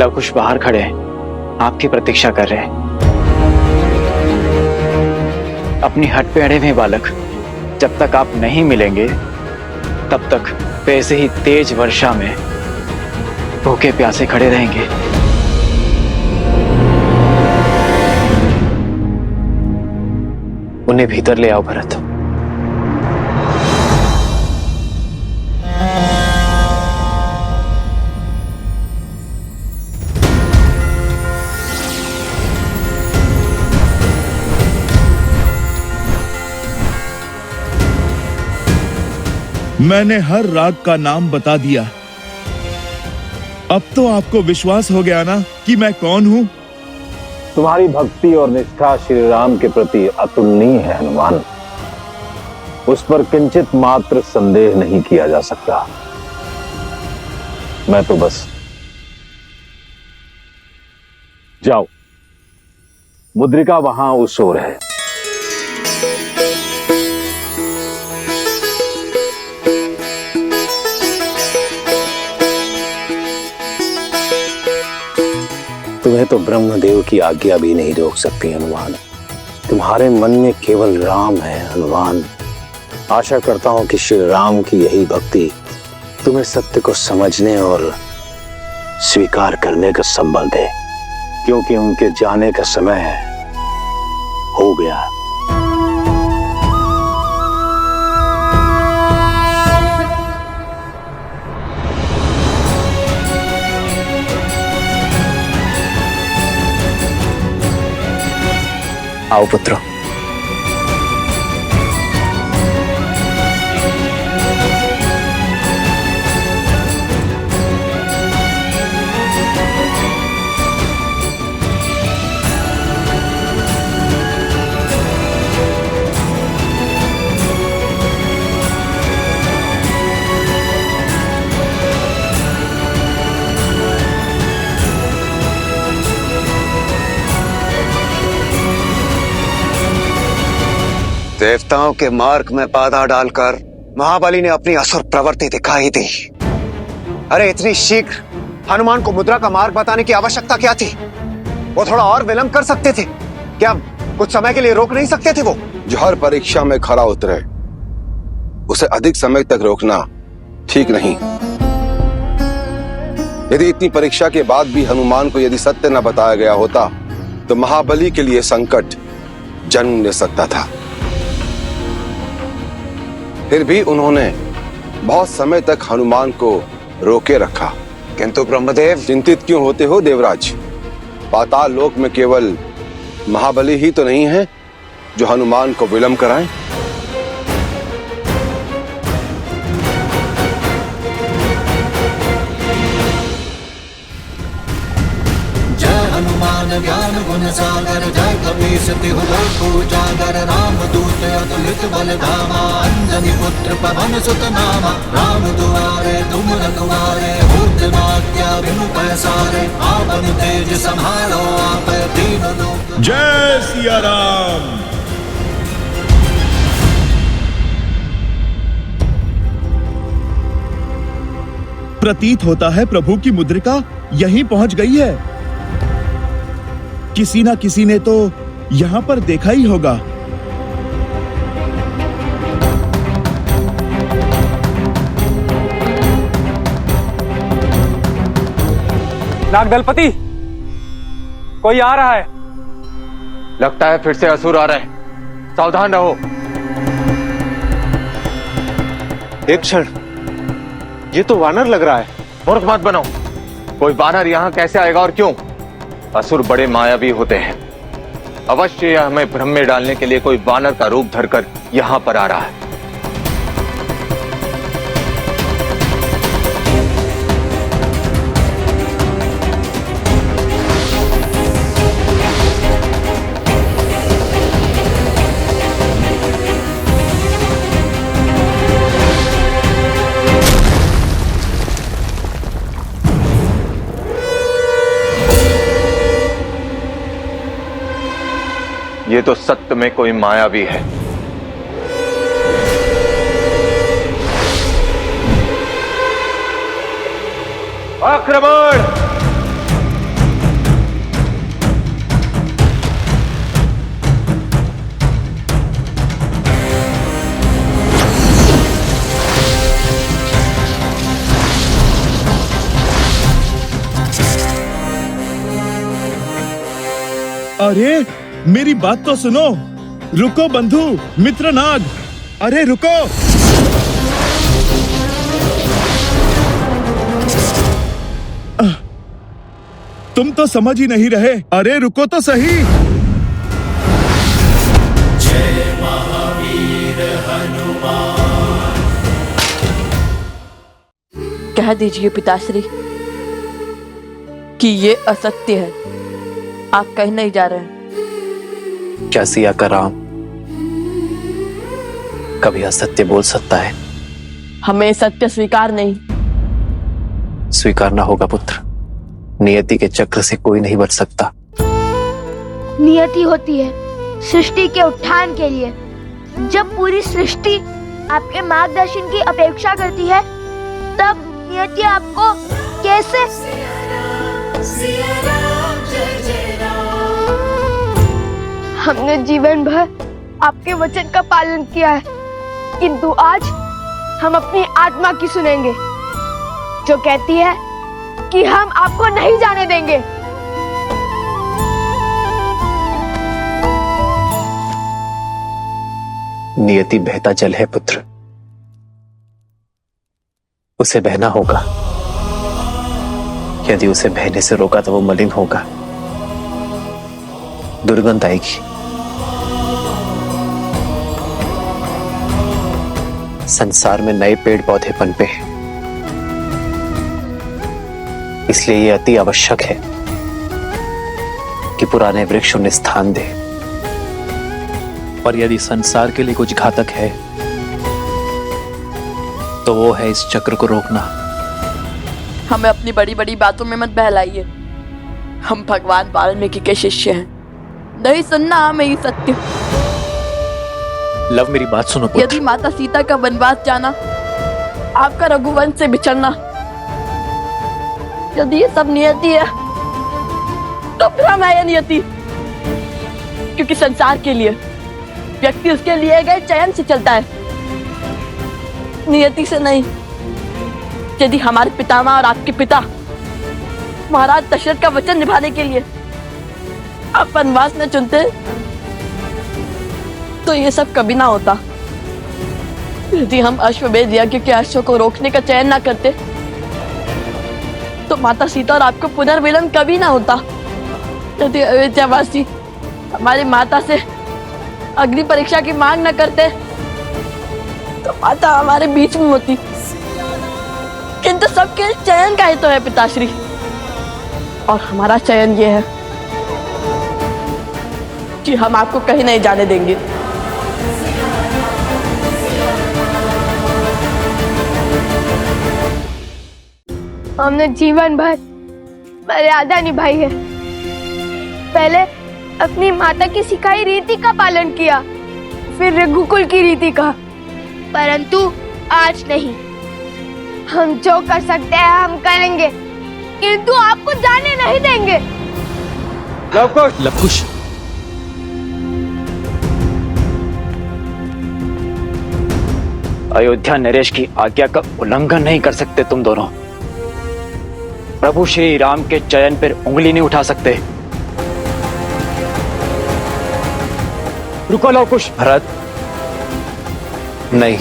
लवकुश बाहर खड़े हैं, आपकी प्रतीक्षा कर रहे हैं। अपनी हट पे अड़े हुए बालक, जब तक आप नहीं मिलेंगे तब तक वैसे ही तेज वर्षा में भूखे प्यासे खड़े रहेंगे। उन्हें भीतर ले आओ भरत। मैंने हर राग का नाम बता दिया। अब तो आपको विश्वास हो गया ना कि मैं कौन हूं? तुम्हारी भक्ति और निष्ठा श्री राम के प्रति अतुलनीय है हनुमान। उस पर किंचित मात्र संदेह नहीं किया जा सकता। मैं तो बस जाओ, मुद्रिका वहां उस ओर है। तुम्हें तो ब्रह्मदेव की आज्ञा भी नहीं रोक सकती हनुमान। तुम्हारे मन में केवल राम है हनुमान। आशा करता हूं कि श्री राम की यही भक्ति तुम्हें सत्य को समझने और स्वीकार करने का संबल दे, क्योंकि उनके जाने का समय हो गया। आओ पुत्र। देवताओं के मार्ग में बाधा डालकर महाबली ने अपनी असुर प्रवृत्ति दिखाई दी। अरे इतनी शीघ्र हनुमान को मुद्रा का मार्ग बताने की आवश्यकता क्या थी? वो थोड़ा और विलंब कर सकते थे क्या? कुछ समय के लिए रोक नहीं सकते थे वो? जो हर परीक्षा में खरा उतरे उसे अधिक समय तक रोकना ठीक नहीं। यदि इतनी परीक्षा के बाद भी हनुमान को यदि सत्य न बताया गया होता तो महाबली के लिए संकट जन्म ले सकता था। फिर भी उन्होंने बहुत समय तक हनुमान को रोके रखा। किंतु ब्रह्मदेव, चिंतित क्यों होते हो देवराज? पाताल लोक में केवल महाबली ही तो नहीं है जो हनुमान को विलंब कराएं। हनुमान ज्ञान गुण सागर जय कपीस तिहु लोक उजागर रामदूत अतुलित बल धामा अंजनी पुत्र पवन सुत नामा राम दुआरे तुम रखवारे होत न आज्ञा बिनु पैसारे आपन तेज संभालो आप दीन लोक। जय सिया राम। प्रतीत होता है प्रभु की मुद्रिका यहीं पहुंच गई है। किसी ना किसी ने तो यहां पर देखा ही होगा। नागदलपति, कोई आ रहा है। लगता है फिर से असुर आ रहे हैं, सावधान रहो। एक क्षण, ये तो वानर लग रहा है। मूर्ख मत बनो। कोई वानर यहां कैसे आएगा और क्यों? असुर बड़े मायावी होते हैं। अवश्य यह हमें भ्रम में डालने के लिए कोई वानर का रूप धरकर यहां पर आ रहा है। ये तो सत्य में कोई मायावी है। आक्रमण! अरे मेरी बात तो सुनो। रुको बंधु मित्र नाग, अरे रुको। तुम तो समझ ही नहीं रहे, अरे रुको तो सही। कह दीजिए पिताश्री कि ये असत्य है, आप कहीं नहीं जा रहे हैं। क्या सिया का राम कभी असत्य बोल सकता है? हमें सत्य स्वीकार नहीं। स्वीकारना होगा पुत्र, नियति के चक्र से कोई नहीं बच सकता। नियति होती है सृष्टि के उत्थान के लिए। जब पूरी सृष्टि आपके मार्गदर्शन की अपेक्षा करती है, तब नियति आपको कैसे? हमने जीवन भर आपके वचन का पालन किया है, किंतु आज हम अपनी आत्मा की सुनेंगे, जो कहती है कि हम आपको नहीं जाने देंगे। नियति बहता जल है पुत्र, उसे बहना होगा। यदि उसे बहने से रोका तो वो मलिन होगा, दुर्गंध आएगी। संसार में नए पेड़ पौधे पनपे हैं, इसलिए ये अति आवश्यक है कि पुराने वृक्ष उन्हें स्थान दे। और यदि संसार के लिए कुछ घातक है तो वो है इस चक्र को रोकना। हमें अपनी बड़ी बड़ी बातों में मत बहलाइए। हम भगवान वाल्मीकि के शिष्य हैं, नहीं सुनना हमें ये सत्य। लव मेरी बात सुनो पुत्र। यदि माता सीता का वनवास जाना, आपका रघुवंश से बिछड़ना, यदि ये सब नियति है तो भ्रम है ये नियति। क्योंकि संसार के लिए व्यक्ति उसके लिए गए चयन से चलता है, नियति से नहीं। यदि हमारे पितामह और आपके पिता महाराज दशरथ का वचन निभाने के लिए आप वनवास न चुनते तो ये सब कभी ना होता। यदि हम अश्वमेध यज्ञ के अश्व को रोकने का चयन ना करते तो माता सीता और आपको पुनर्मिलन कभी ना होता। यदि अयोध्यावासी हमारी माता से अग्नि परीक्षा की मांग न करते तो माता हमारे बीच में होती। किंतु सबके चयन का ही तो है पिताश्री, और हमारा चयन ये है कि हम आपको कहीं नहीं जाने देंगे। हमने जीवन भर मर्यादा निभाई है। पहले अपनी माता की सिखाई रीति का पालन किया, फिर रघुकुल की रीति का, परंतु आज नहीं। हम जो कर सकते हैं हम करेंगे, किंतु आपको जाने नहीं देंगे। लवकुश, अयोध्या नरेश की आज्ञा का उल्लंघन नहीं कर सकते तुम दोनों। प्रभु श्री राम के चयन पर उंगली नहीं उठा सकते। रुको लवकुश। भरत, नहीं,